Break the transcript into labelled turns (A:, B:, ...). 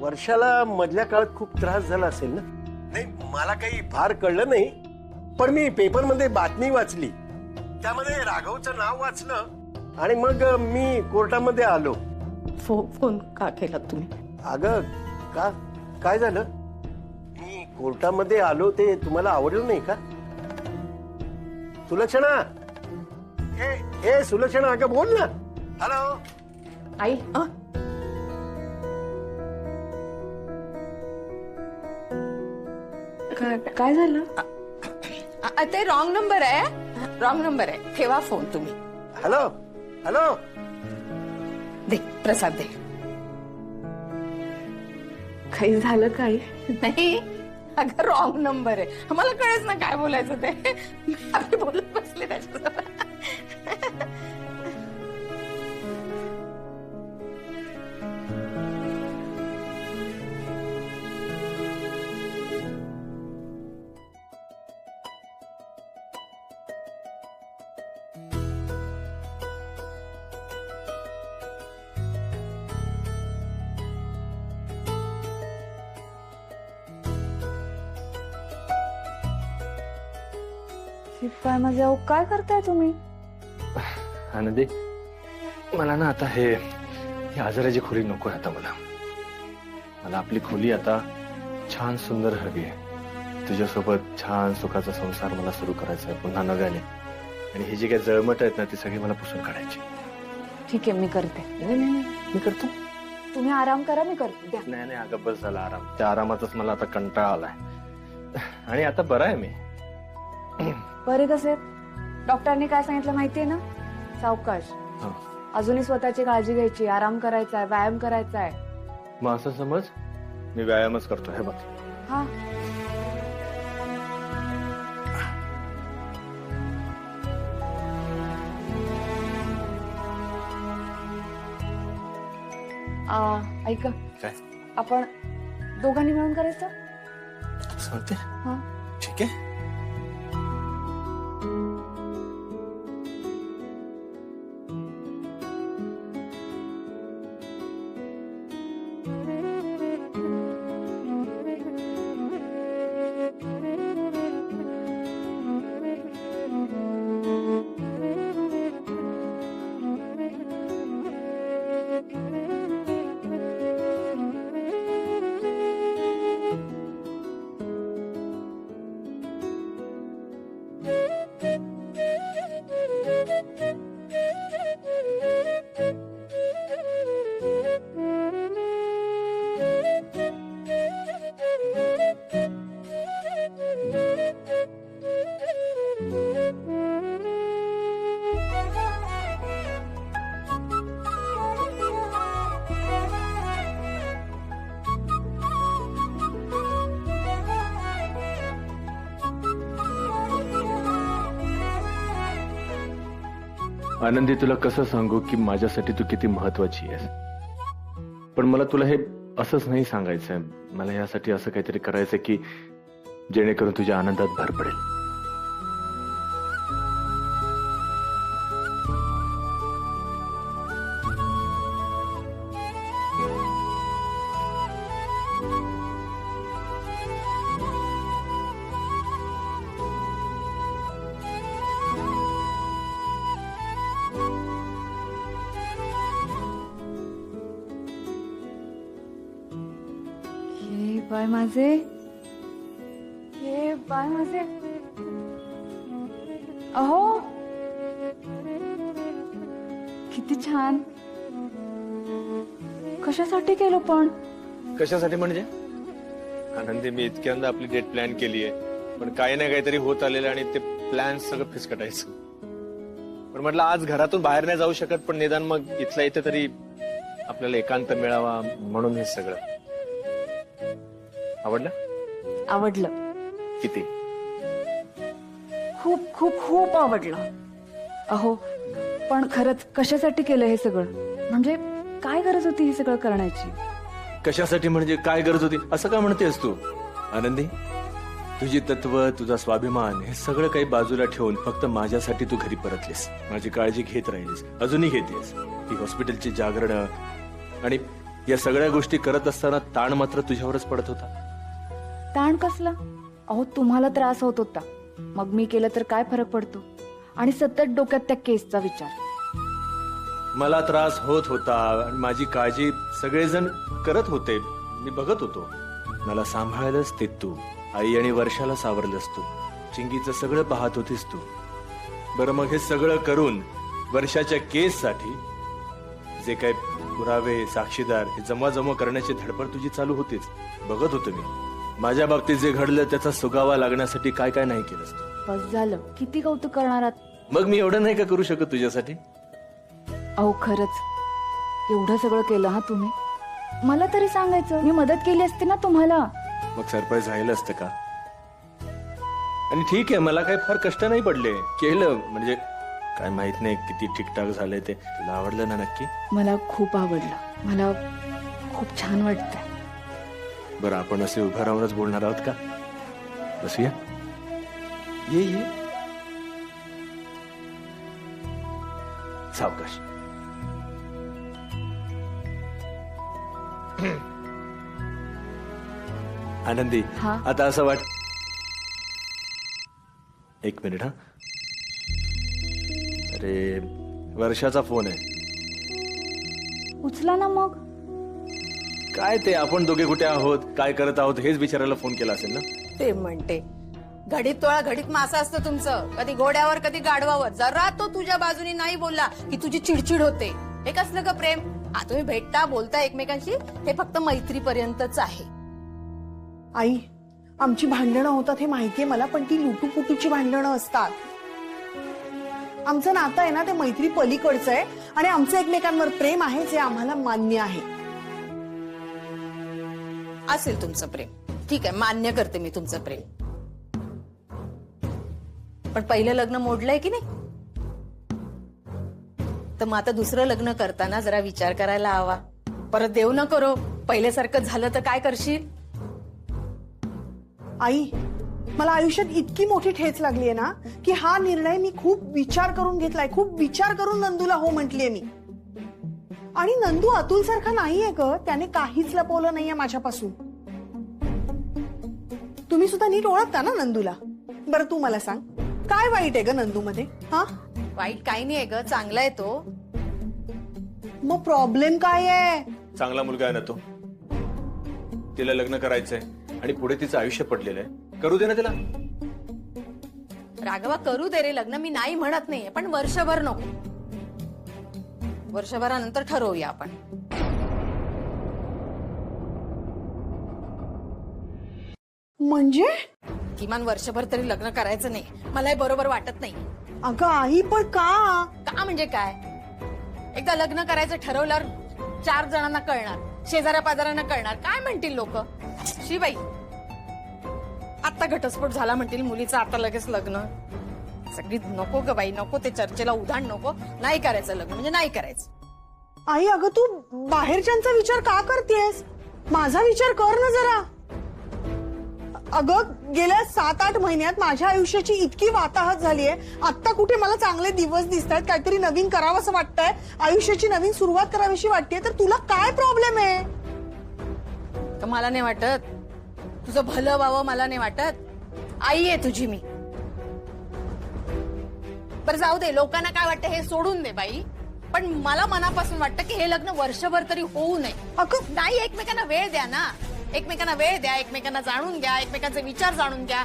A: वर्षाला मधल्या काळात खूप त्रास झाला असेल ना? नाही, मला काही फार कळलं नाही, पण मी पेपर मध्ये बातमी वाचली, त्यामध्ये राघवचं नाव वाचलं आणि मग मी कोर्टामध्ये आलो.
B: फोन का केला तुम्ही?
A: अगं का काय झालं? मी कोर्टामध्ये आलो ते तुम्हाला आवडलं नाही का? सुलक्षणा, ए सुलक्षणा, अगं बोल ना. हॅलो
B: आई काय झालं? ते रॉंग नंबर आहे, ठेवा फोन तुम्ही.
A: हॅलो हॅलो,
B: दे प्रसाद दे. काही झालं काय? नाही अगं रॉंग नंबर आहे, मला कळेच ना काय बोलायचं ते. आम्ही बोलत बसले त्याच्यासोबत.
C: शिपाय माझे काय करताय तुम्ही?
D: आनंदी, मला ना आता हे आजाराची खोली नको आहे. आता मला आपली खोली आता छान सुंदर हवी आहे. तुझ्यासोबत छान सुखाचा संसार मला सुरू करायचा आहे पुन्हा नव्याने. आणि ही जी काही जळमट आहेत ना ती सगळी मला पुसून काढायची.
C: ठीक आहे, मी करते.
D: मी करतो.
C: तुम्ही आराम करा, मी करते. द्या.
D: नाही अगं बस झाला आराम. त्या आरामातच मला आता कंटाळा आलाय आणि आता बरं आहे मी.
C: बरे कसे? डॉक्टरने काय सांगितलं माहितीये ना? सावकाश. अजूनही स्वतःची काळजी घ्यायची, आराम करायचा आहे, व्यायाम करायचा आहे.
D: मग असं समज मी व्यायामच करतो. हे बघ.
C: हा, ऐका,
D: काय
C: आपण दोघांनी मिळून करायचं.
D: सांगते?
C: हा,
D: ठीक आहे. आनंदी, तुला कसं सांगू की माझ्यासाठी तू किती महत्वाची आहेस. पण मला तुला हे असंच नाही सांगायचंय. मला यासाठी असं काहीतरी करायचंय की जेणेकरून तुझ्या आनंदात भर पडेल.
C: बाय माझे, हे बाय माझे. अहो किती छान. कशासाठी केलं पण?
D: कशासाठी म्हणजे? आनंदी, मी इतक्यांदा आपली डेट प्लॅन केली आहे, पण काही ना काहीतरी होत आलेलं आणि ते प्लॅन सगळं फिसकटायचं. पण म्हटलं आज घरातून बाहेर नाही जाऊ शकत, पण निदान मग इथल्या इथे तरी आपल्याला एकांत मिळावा म्हणून हे सगळं. आवडलं?
C: आवडलं.
D: किती?
C: खूप खूप खूप आवडलं. अहो पण खरंच कशासाठी केलं हे सगळं? म्हणजे काय गरज होती हे सगळं करण्याची?
D: कशासाठी म्हणजे काय गरज होती असं का म्हणतेस तू? आनंदी, तुझी तत्व, तुझा स्वाभिमान हे सगळं काही बाजूला ठेवून फक्त माझ्यासाठी तू घरी परतलीस, माझी काळजी घेत राहिलीस, अजूनही घेतेस. ही हॉस्पिटलची जागरण आणि या सगळ्या गोष्टी करत असताना ताण मात्र तुझ्यावरच पडत होता.
C: ताण कसला? अहो तुम्हाला त्रास होत होता, मग मी केलं तर काय फरक पडतो? आणि सतत डोक्यात त्या केसचा विचार.
D: मला त्रास होत होता आणि माझी काळजी सगळेजण करत होते, मी बघत होतो. मला सांभाळायलाच ते तू, आई आणि वर्षाला सावरलंस तू, चिंगीचं सगळं पाहत होतीस तू. बरं मग हे सगळं करून वर्षाच्या केससाठी जे काही पुरावे साक्षीदार हे जमा करण्याची धडपड तुझी चालू होतीच. बघत होतो मी माझ्या बाबतीत जे घडलं त्याचा सुगावा लागण्यासाठी काय काय नाही केलंस तू.
C: बस झालं, किती कौतुक करणार आहात?
D: मग मी एवढं नाही का करू शकत तुझ्यासाठी?
C: अहो खरंच एवढं सगळं केलं हा तुम्ही. मला तरी सांगायचं, मी मदत केली असते ना तुम्हाला.
D: मग सरप्राईज राहिलं असतं का? आणि ठीक आहे, मला काही फार कष्ट नाही पडले, केलं म्हणजे काय माहित नाही किती ठीकठाक झालंय ते. तुला आवडलं ना नक्की?
C: मला खूप आवडलं, मला खूप छान वाटतंय.
D: बरं आपण असे उभं राहूनच बोलणार आहोत का? बसूया. ये सावकाश. आनंदी,
C: हा?
D: आता असं वाट. एक मिनिट हा. अरे वर्षाचा फोन आहे.
C: उचला ना मग.
D: काय ते आपण दोघे कुठे आहोत, काय करत आहोत हेच विचारायला फोन केला असेल ना?
B: ते म्हणते घडीत तोळा घडीत मासा असतं तुमचं, कधी घोड्यावर कधी गाढवावर. जरा तो तुझ्या बाजूने नाही बोलला की तुझी चिडचिड होते. हे कसलं ग प्रेम? तुम्ही भेटता बोलता एकमेकांशी, हे फक्त मैत्रीपर्यंतच आहे.
E: आई, आमची भांडणं होतात हे माहितीये मला, पण ती लुटूपुटूची भांडणं असतात. आमचं नातं आहे ना ते मैत्री पलीकडचं आहे आणि आमचं एकमेकांवर प्रेम आहे जे आम्हाला मान्य आहे.
B: असेल तुमचं प्रेम, ठीक आहे, मान्य करते मी तुमचं प्रेम. पण पहिलं लग्न मोडलंय की नाही? तर मग आता दुसरं लग्न करताना जरा विचार करायला हवा. परत देव न करो, पहिल्यासारखं झालं तर काय करशील?
E: आई, मला आयुष्यात इतकी मोठी ठेच लागलीये ना की हा निर्णय मी खूप विचार करून घेतलाय. खूप विचार करून नंदूला हो म्हटलीये मी. आणि नंदू अतुल सारखा नाहीये ग, त्याने काहीच लपवलं नाहीये माझ्यापासून. तुम्ही सुद्धा नीट ओळखता ना नंदूला. बरं तू मला सांग, काय वाईट आहे ग नंदू मध्ये? हा,
B: वाईट काही नाही ग, चांगला आहे तो.
E: मग प्रॉब्लेम काय आहे?
D: चांगला मुलगा आहे ना तो. तिला लग्न करायचंय आणि पुढे तिचं आयुष्य पडलेलं आहे, करू दे ना तिला.
B: राघवा करू दे रे लग्न, मी नाही म्हणत नाहीये, पण वर्षभर नको. वर्षभरानंतर ठरवूया आपण.
E: म्हणजे
B: किमान वर्षभर तरी लग्न करायचं नाही, मला हे बरोबर वाटत नाही.
E: अगं आई, पण का?
B: का म्हणजे काय? एकदा लग्न करायचं ठरवल्यावर 4 जणांना कळणार, शेजाऱ्या पाजाऱ्यांना कळणार, काय म्हणतील लोक? शिबाई आता घटस्फोट झाला म्हणतील मुलीचं, आता लगेच लग्न. सगळी नको ग बाई, नको ते चर्चेला उधाण नको. नाही करायचं लग्न म्हणजे नाही करायचं.
E: आई अगं तू बाहेरच्यांचा विचार का करतेस? माझा विचार कर ना जरा. अगं गेल्या 7-8 महिन्यात माझ्या आयुष्याची इतकी वाताहत झालीये. आता कुठे मला चांगले दिवस दिसत आहेत, काहीतरी नवीन करावं असं वाटतंय, आयुष्याची नवीन सुरुवात करावीशी वाटतेय. तर तुला काय प्रॉब्लेम आहे?
B: तर मला नाही वाटत तुझं भलं व्हावं, मला नाही वाटत. आई आहे तुझी मी. बरं जाऊ दे, लोकांना काय वाटतं हे सोडून दे बाई. पण मला मनापासून वाटतं की हे लग्न वर्षभर तरी होऊ नये.
E: अगं
B: नाही, एकमेकांना वेळ द्या ना. एकमेकांना वेळ द्या, एकमेकांना जाणून घ्या, एकमेकांचे विचार जाणून घ्या.